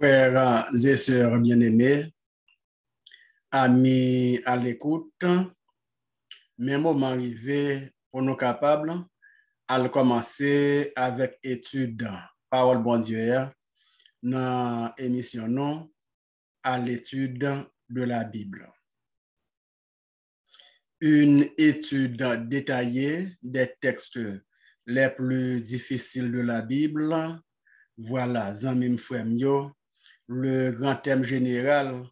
Frères et sœurs bien-aimés, amis à l'écoute, même moment arrivé pour nous capables à commencer avec étude parole bon Dieu dans émission non à l'étude de la Bible. Une étude détaillée des textes les plus difficiles de la Bible. Voilà, zanmim frères yo, le grand thème général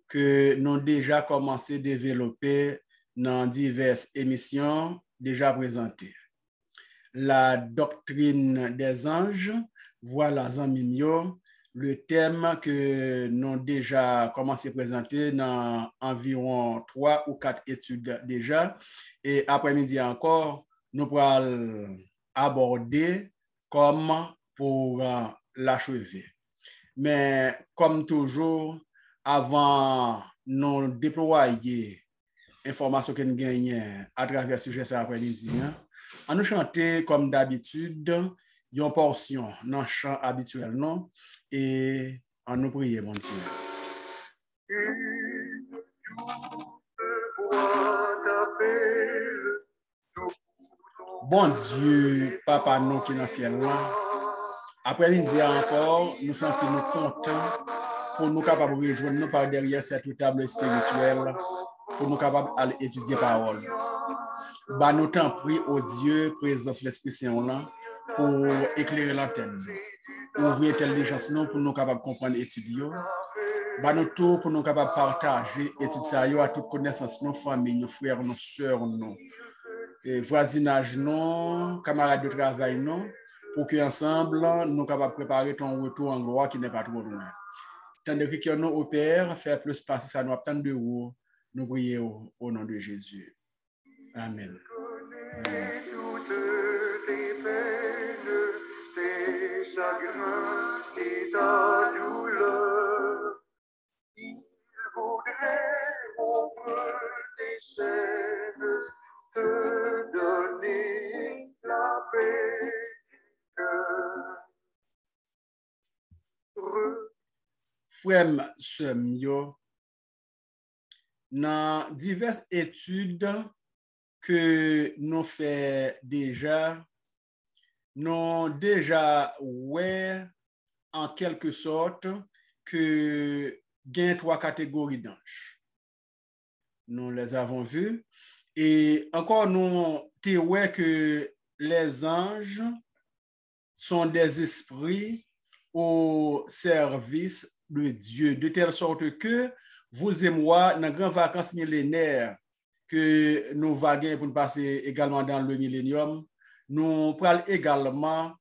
que nous avons déjà commencé à développer dans diverses émissions déjà présentées. La doctrine des anges, voilà, zanmim, le thème que nous avons déjà commencé à présenter dans environ 3 ou 4 études déjà. Et après-midi encore, nous pourrons aborder comme pour l'achever. Mais comme toujours, avant nous déployer l'information que nous gagnons à travers le sujet cet après-midi, on nous chanter comme d'habitude une portion dans le chant habituel non et on nous prier mon Dieu. Bon Dieu, Papa nous qui est dans le ciel là, après-midi encore, nous sentons contents pour nous capables de rejoindre nous par derrière cette table spirituelle pour nous capables d'étudier la parole. Bah, nous t'en prie au Dieu, présence de l'Esprit Saint là, pour éclairer l'antenne, ouvrir l'intelligence nous pour nous capables de comprendre l'étude. Bah, nous tout pour nous capables de partager l'étude ça à toute connaissance, nos familles, nos frères, nos sœurs, nos voisinage, nos camarades de travail, non, pour qu'ensemble, nous sommes capables de préparer ton retour en gloire qui n'est pas trop loin. Tandis que nous opère, faire plus passer ça, nous attendons de vous, nous prions au nom de Jésus. Amen. Amen. Te donner la paix Frère Semio, dans diverses études que nous faisons déjà, nous déjà ouais en quelque sorte que il y a 3 catégories d'anges. Nous les avons vus. Et encore, nous témoignons que les anges sont des esprits au service de Dieu, de telle sorte que vous et moi, dans les grandes vacances millénaires que nous vaguons pour nous passer également dans le millénium, nous parlons également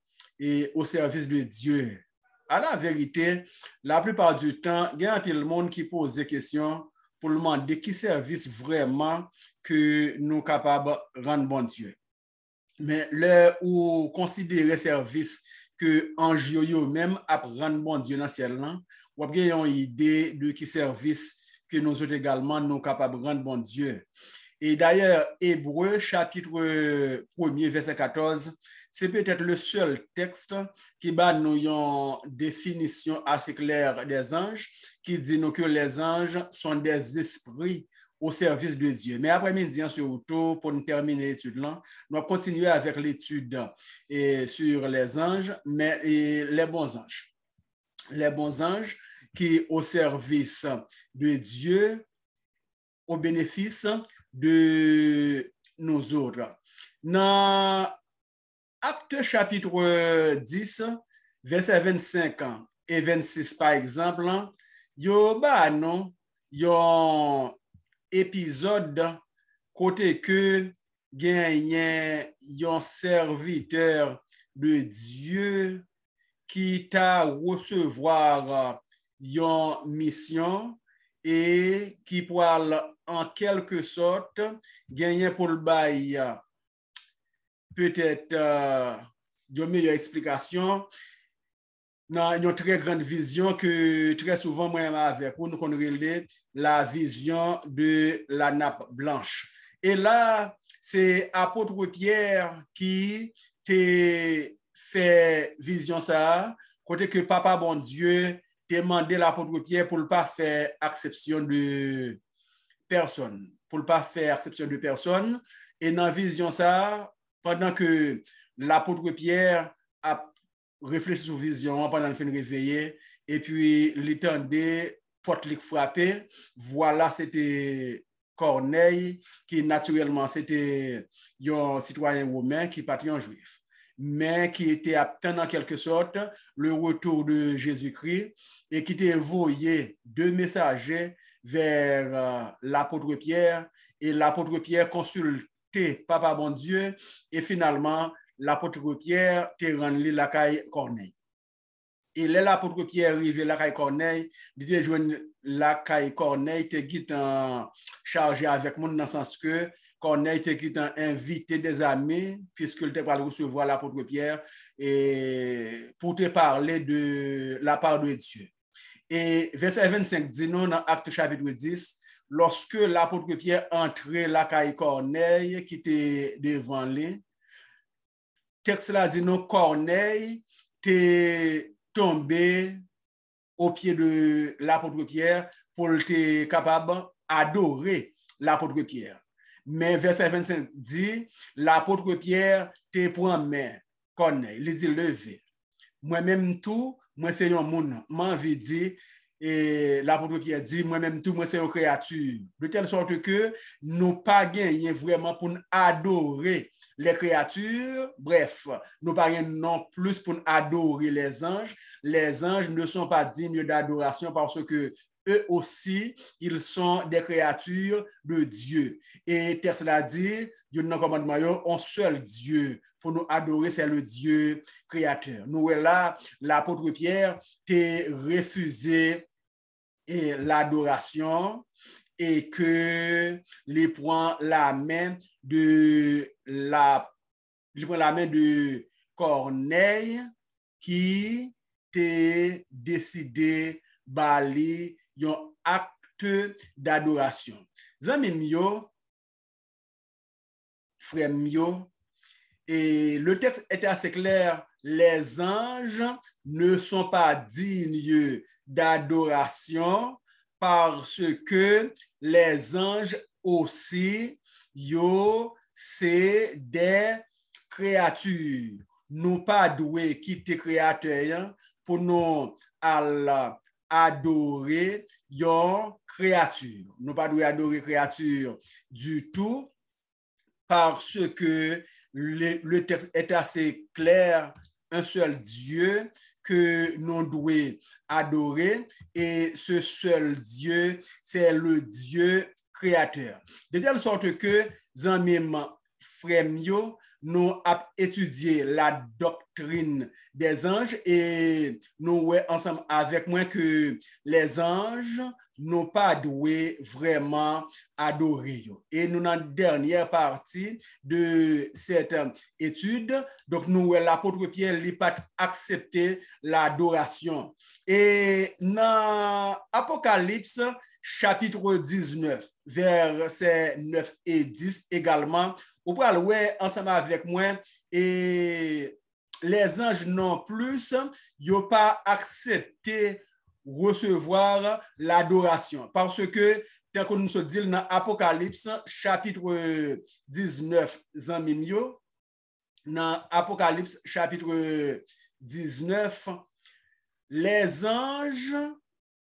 au service de Dieu. À la vérité, la plupart du temps, il y a le monde qui pose des questions pour le demander qui service vraiment que nous sommes capables de rendre bon Dieu. Mais là où considérer service que ange yo même à rendre bon Dieu dans le ciel là, ou avez une idée de qui service que nous autres également nous capables de rendre bon Dieu. Et d'ailleurs, Hébreu chapitre 1er verset 14, c'est peut-être le seul texte qui bat nous une définition assez claire des anges, qui dit nous que les anges sont des esprits au service de Dieu. Mais après-midi, surtout, pour nous terminer l'étude là, nous allons continuer avec l'étude sur les anges, mais les bons anges. Les bons anges qui au service de Dieu, au bénéfice de nous autres. Dans Acte chapitre 10, verset 25 et 26, par exemple, yo ba non, yon épisode côté que gagne yon serviteur de Dieu qui t'a recevoir yon mission et qui pourra en quelque sorte gagner pour le bail peut-être de meilleure explication dans une très grande vision que très souvent moi avec pour nous connaître la vision de la nappe blanche. Et là, c'est apôtre Pierre qui te fait vision ça, côté que papa bon Dieu demandé l'apôtre Pierre pour ne pas faire exception de personne. Pour ne pas faire exception de personne. Et dans la vision, ça, pendant que l'apôtre Pierre a réfléchi sur la vision, pendant le fin de réveiller, et puis l'étendait, porte les frapper, voilà, c'était Corneille, qui naturellement, c'était un citoyen romain qui partit en juif, mais qui était atteint en quelque sorte le retour de Jésus-Christ et qui était envoyé deux messagers vers l'apôtre Pierre, et l'apôtre Pierre consultait Papa bon Dieu, et finalement, l'apôtre Pierre te rendu la caille Corneille. Et là, l'apôtre Pierre arrivé la caille Corneille, il était joint la caille Corneille, te guide chargé avec moi dans le sens que Corneille te guide invité des amis, puisqu'il te parle recevoir l'apôtre Pierre et pour te parler de la part de Dieu. Et verset 25 dit nous dans Acte chapitre 10, lorsque l'apôtre Pierre entrait la caille Corneille qui était devant lui, texte là dit nous Corneille t'est tombé au pied de l'apôtre Pierre pour être capable d'adorer l'apôtre Pierre. Mais verset 25 dit l'apôtre Pierre te prend main Corneille, il dit levé. Moi-même tout, moi c'est un monde, m'envie dire et l'apôtre Pierre dit moi-même tout, moi c'est une créature, de telle sorte que nous pas gagner vraiment pour adorer les créatures, bref, nous pas gagner non plus pour adorer les anges. Les anges ne sont pas dignes d'adoration parce que eux aussi, ils sont des créatures de Dieu. Et Tesla dit, il y a un commandement, un seul Dieu pour nous adorer, c'est le Dieu créateur. Nous, là, l'apôtre Pierre t'a refusé l'adoration et que il prend la main de Corneille qui t'a décidé d'aller un acte d'adoration. Zami mio, frère mio, et le texte est assez clair, les anges ne sont pas dignes d'adoration parce que les anges aussi, c'est des créatures. Nous pas doués quitter créateur pour nous adorer une créature. Nous pas doués adorer créature du tout parce que le texte est assez clair, un seul Dieu que nous devons adorer et ce seul Dieu, c'est le Dieu créateur. De telle sorte que, zanmim frère mio, nous avons étudié la doctrine des anges et nous voyons ensemble avec moi que les anges n'ont pas doué vraiment adorer. Et nous, dans la dernière partie de cette étude, donc nous, l'apôtre Pierre n'a pas accepté l'adoration. Et dans Apocalypse, chapitre 19, versets 9 et 10 également, vous pouvez aller ensemble avec moi et les anges non plus, ils n'ont pas accepté recevoir l'adoration. Parce que, tel que nous se dit dans Apocalypse, chapitre 19, dans Apocalypse, chapitre 19, les anges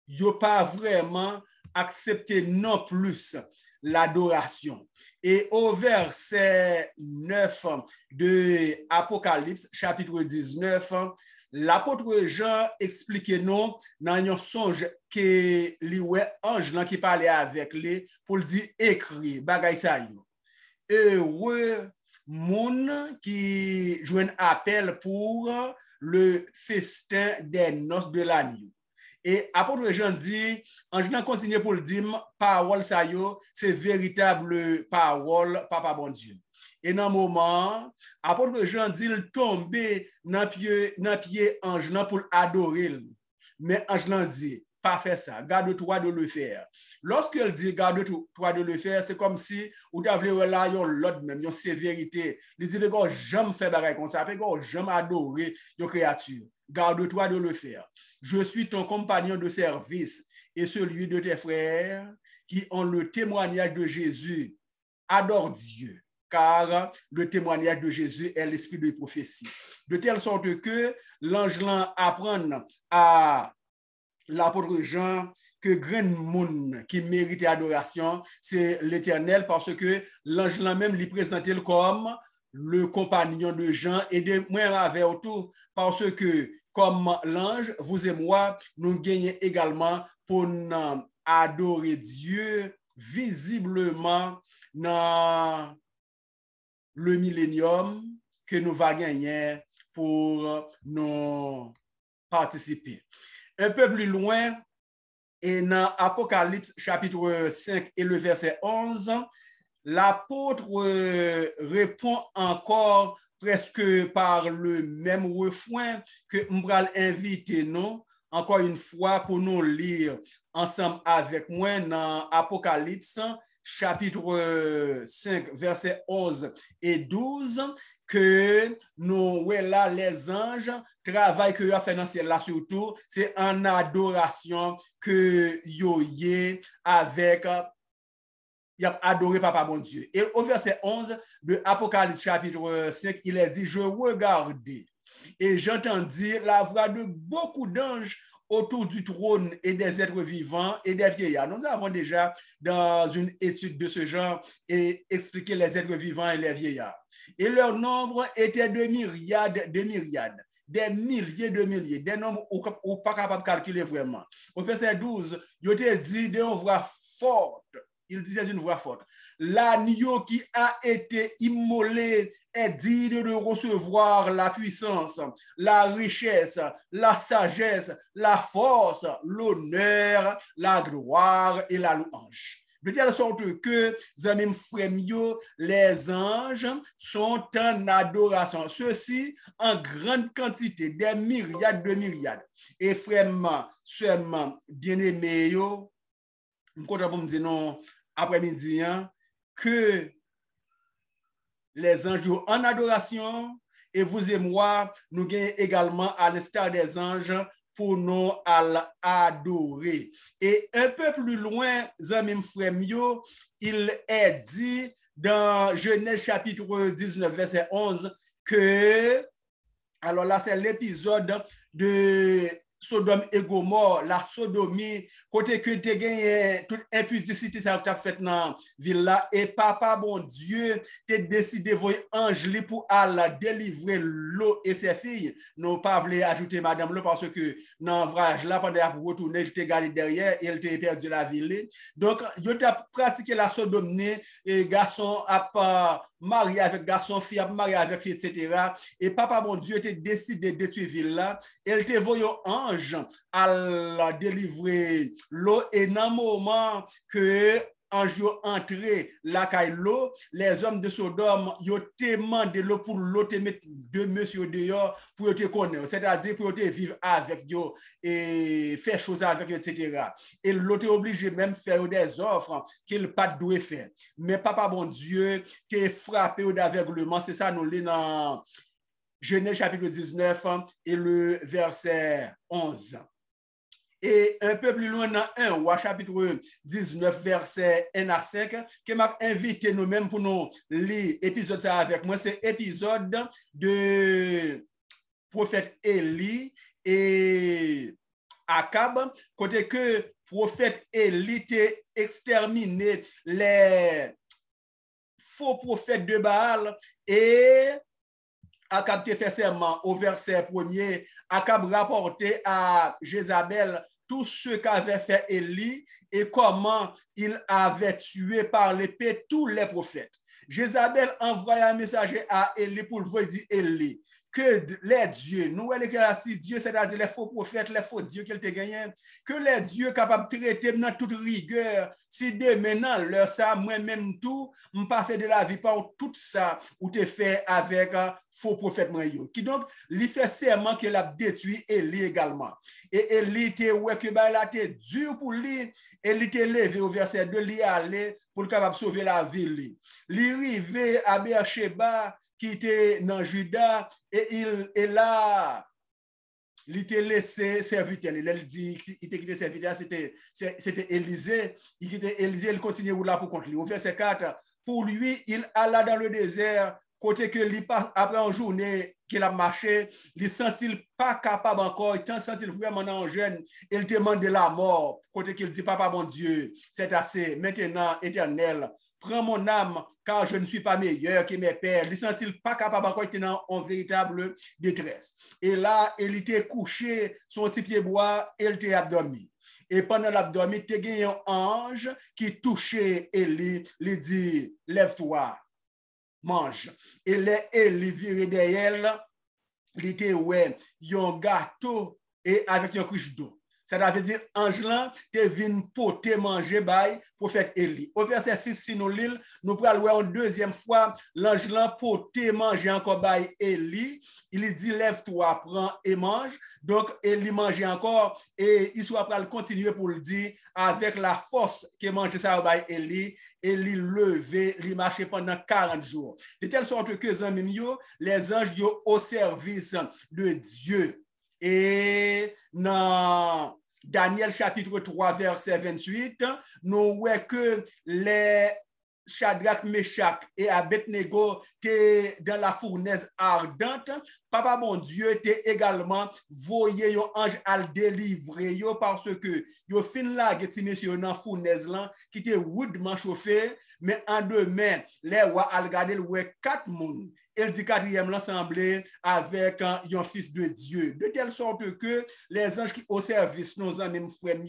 n'ont pas vraiment accepté non plus l'adoration. Et au verset 9 de Apocalypse, chapitre 19, l'apôtre Jean explique nous dans un songe que l'ange qui parlait avec lui pour dire écrit bagay sa yo. Heureux moun qui joue un appel pour le festin des noces de l'agneau. Et apôtre Jean dit, ange continue pour le dire, parole sa yo, c'est véritable parole, papa bon Dieu. Et dans le moment, apôtre Jean dit, il tombe dans pied ange pour adorer. Mais ange dit, pas faire ça. Garde-toi de le faire. Lorsqu'elle dit garde-toi de le faire, c'est comme si ou tu avais là l'autre même, une sévérité. Il dit que j'aime faire pareil comme ça, que j'aime adorer une créature. Garde-toi de le faire. Je suis ton compagnon de service et celui de tes frères qui ont le témoignage de Jésus. Adore Dieu, car le témoignage de Jésus est l'esprit de prophétie. De telle sorte que l'ange apprend à l'apôtre Jean que grand monde qui mérite adoration, c'est l'Éternel, parce que l'ange même lui présentait comme le compagnon de Jean et de moi avec tout, parce que comme l'ange, vous et moi, nous gagnons également pour adorer Dieu visiblement dans le millénium que nous va gagner pour nous participer. Un peu plus loin, et dans Apocalypse chapitre 5 et le verset 11, l'apôtre répond encore presque par le même refrain que m'bral inviter nous encore une fois pour nous lire ensemble avec moi dans Apocalypse chapitre 5 verset 11 et 12 que nous voilà les anges travail que a fait dans ciel là surtout c'est en adoration que yo yé avec il a adoré papa mon Dieu. Et au verset 11 de Apocalypse chapitre 5, il est dit, je regardais et j'entendis la voix de beaucoup d'anges autour du trône et des êtres vivants et des vieillards. Nous avons déjà, dans une étude de ce genre, expliqué les êtres vivants et les vieillards. Et leur nombre était de myriades, des milliers de milliers, des nombres ou pas capable de calculer vraiment. Au verset 12, il était dit d'une voix forte. Il disait d'une voix forte, l'agneau qui a été immolé est digne de recevoir la puissance, la richesse, la sagesse, la force, l'honneur, la gloire et la louange. De telle sorte que, amis frères, les anges sont en adoration. Ceux-ci en grande quantité, des myriades de myriades. Et frères, seulement bien-aimés, je suis content pour me dire non après-midi que les anges en adoration et vous et moi, nous gagnons également à l'instar des anges pour nous adorer. Et un peu plus loin, amis frères, il est dit dans Genèse chapitre 19, verset 11, que, alors là, c'est l'épisode de Sodome et Gomorre, la sodomie, côté que tu gagné toute impudicité ça t'a fait dans ville là et papa bon Dieu t'es décidé voyer ange pour aller délivrer l'eau et ses filles. Non pas voulait ajouter madame l'eau parce que dans l'ouvrage là pendant pour retourner il t'a gardé derrière et il t'a perdu la ville. Donc il t'a pratiqué la sodomie et garçon a marié avec garçon, fille marié avec fille, etc. Et papa bon Dieu t'a décidé de détruire ville là. Il t'a voyé ange à la délivrer l'eau et dans le moment que ange entré la caille l'eau, les hommes de Sodome ont demandé l'eau pour l'eau te mettre deux monsieur dehors pour te connaître, c'est-à-dire pour te vivre avec eux et faire choses avec eux, etc. Et l'autre est obligé même faire des offres qu'il pas doit faire. Mais papa bon Dieu t'es frappé d'aveuglement, c'est ça nous lit dans Genèse chapitre 19 et le verset 11. Et un peu plus loin dans 1 roi chapitre 19 verset 1 à 5 que m'a invité nous-mêmes pour nous lire épisode ça avec moi, c'est épisode de prophète Élie et Akab, côté que prophète Élie t'est exterminé les faux prophètes de Baal et Akab te fait serment au verset 1er. Akab rapportait à Jézabel tout ce qu'avait fait Élie et comment il avait tué par l'épée tous les prophètes. Jézabel envoya un messager à Élie pour lui dire Élie, que les dieux, nous, les dieux, c'est-à-dire les faux prophètes, les faux dieux qu'ils te gagnent, que les dieux capables de traiter dans toute rigueur, si dès maintenant, leur ça, moi-même tout, je pas fait de la vie par tout ça, ou te fait avec faux prophète, qui donc, lui fait serment qu'il a détruit Élie également. Et Élie, ouais, que bah, là, t'es dur pour lui, et il était levé au verset 2, lui aller pour le capable sauver la ville. Il arrivé à Beersheba, qui était dans Juda, et il est là, il était laissé serviteur. Il dit, il était quitté serviteur, c'était Élisée. Il quittait Élisée, il continuait là pour contre lui. Au verset 4, pour lui, il alla dans le désert, côté que lui passe après une journée qu'il a marché, il sentit pas capable encore, il sentit vraiment en jeune, il demande de la mort, côté qu'il dit, papa mon Dieu, c'est assez, maintenant, éternel, prends mon âme, car je ne suis pas meilleur que mes pères. Il ne sentit pas capable encore, il était en véritable détresse. Et là, il était couché, son petit pied bois, et il était abdomen. Et pendant l'abdomen, il y a un ange qui touchait Élie, lui dit, lève-toi, mange. Et là, Élie viré derrière, il était ouais, un gâteau et avec un couche d'eau. Ça veut dire, ange là, te vin poter manger bail prophète Élie. Au verset 6, si nous lisons, nous prenons une deuxième fois, l'ange là poter manger encore bail Élie. Il dit, lève-toi, prends et mange. Donc, Élie mange encore et il soit prêt à continuer pour le dire, avec la force que mange ça bail Élie, Élie levé, il marchait pendant 40 jours. De telle sorte que, les anges sont au service de Dieu. Et dans Daniel chapitre 3, verset 28, nous voyons que les Shadrach, Meshach et Abednego étaient dans la fournaise ardente. Papa bon Dieu était également voyé un ange à le délivrer parce que yo fin là que monsieur dans fournaise là qui était rudement chauffé, mais en demain les rois al regarder le 4 monde. Et le 4e l'assemblée avec un fils de Dieu. De telle sorte que les anges qui au service nos amis frères,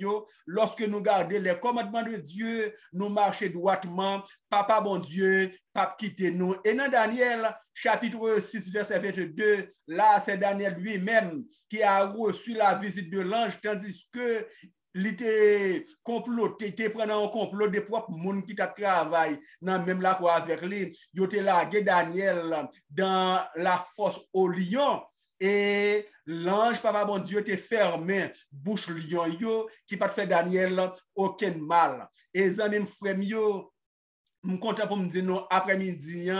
lorsque nous gardons les commandements de Dieu, nous marchons droitement, papa bon Dieu, pas quitter nous. Et dans Daniel, chapitre 6, verset 22, là, c'est Daniel lui-même qui a reçu la visite de l'ange, tandis que il était comploté, il était prenant un complot des propres monde qui travaillent dans même la quoi avec lui. Il était lagué Daniel dans la fosse au lion et l'ange papa bon Dieu était fermé bouche lion yo qui pas fait Daniel aucun mal. Et les amis frères yo, je suis content pour me dire non après-midi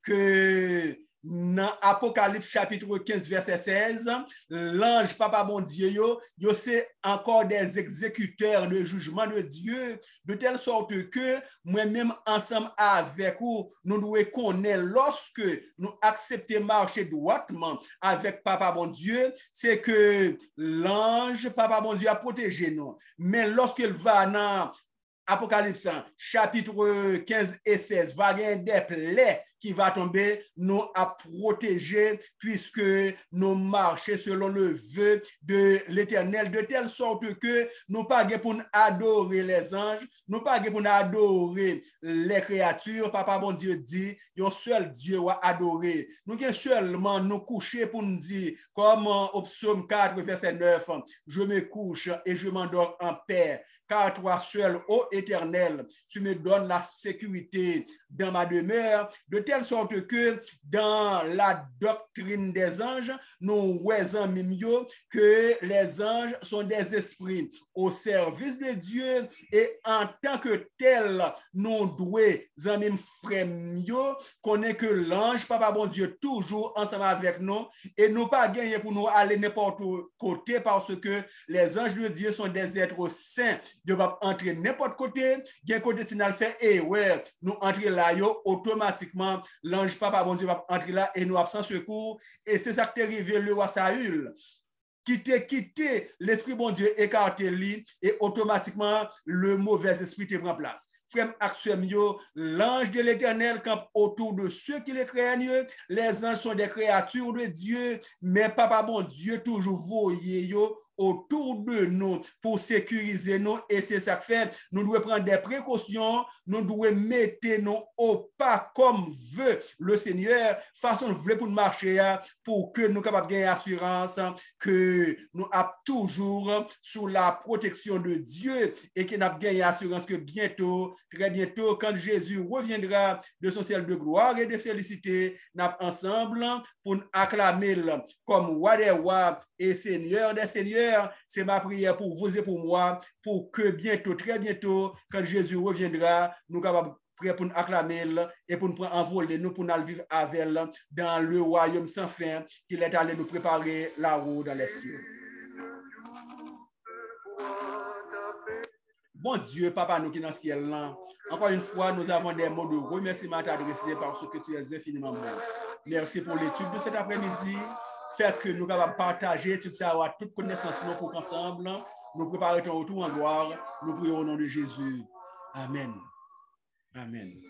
que dans Apocalypse chapitre 15 verset 16, l'ange papa bon Dieu yo c'est encore des exécuteurs de jugement de Dieu, de telle sorte que moi-même ensemble avec vous, nous devons connaître lorsque nous acceptons marcher droitement avec papa bon Dieu, c'est que l'ange papa bon Dieu a protégé nous. Mais lorsqu'il va dans Apocalypse chapitre 15 et 16, va y avoir des plaies qui va tomber, nous à protéger puisque nous marchons selon le vœu de l'Éternel, de telle sorte que nous pas pour adorer les anges, nous pas pour adorer les créatures. Papa bon Dieu dit, un seul Dieu va adorer. Nous que seulement nous coucher pour nous dire, comme au psaume 4, verset 9, je me couche et je m'endors en paix. Car toi seul, ô Éternel, tu me donnes la sécurité dans ma demeure, de telle sorte que dans la doctrine des anges, nous voyons mieux que les anges sont des esprits au service de Dieu et en tant que tel, nous devons, frères mieux, connaître que l'ange, papa bon Dieu, toujours ensemble avec nous et nous pas gagner pour nous aller n'importe côté parce que les anges de Dieu sont des êtres saints. De va entrer n'importe côté, bien côté final fait et ouais, nous entrer là yo automatiquement l'ange papa bon Dieu va entrer là et nous absent secours et c'est ça qui est arrivé le roi Saül qui t'a quitté l'esprit bon Dieu écarté lui et automatiquement le mauvais esprit te prend place. Frère actuellement, l'ange de l'Éternel campe autour de ceux qui les craignent. Les anges sont des créatures de Dieu, mais papa bon Dieu toujours voyé yo autour de nous pour sécuriser nous. Et c'est ça que fait, nous devons prendre des précautions, nous devons mettre nous au pas comme veut le Seigneur, façon veut pour nous marcher, pour que nous capables de gagner assurance, que nous avons toujours sous la protection de Dieu et que nous avons gagné assurance que bientôt, très bientôt, quand Jésus reviendra de son ciel de gloire et de félicité, nous avons ensemble pour nous acclamer comme roi des rois et seigneur des seigneurs. C'est ma prière pour vous et pour moi, pour que bientôt, très bientôt, quand Jésus reviendra, nous capables prêts pour nous acclamer et pour nous prendre envoler, nous pour nous vivre avec elle dans le royaume sans fin qu'il est allé nous préparer la route dans les cieux. Bon Dieu, Papa, nous qui dans le ciel là, encore une fois, nous avons des mots de remerciement à t'adresser parce que tu es infiniment bon. Merci pour l'étude de cet après-midi. Fait que nous capables partager tout ça, avoir toute connaissance pour qu'ensemble, nous préparer ton retour en gloire. Nous prions au nom de Jésus. Amen. Amen.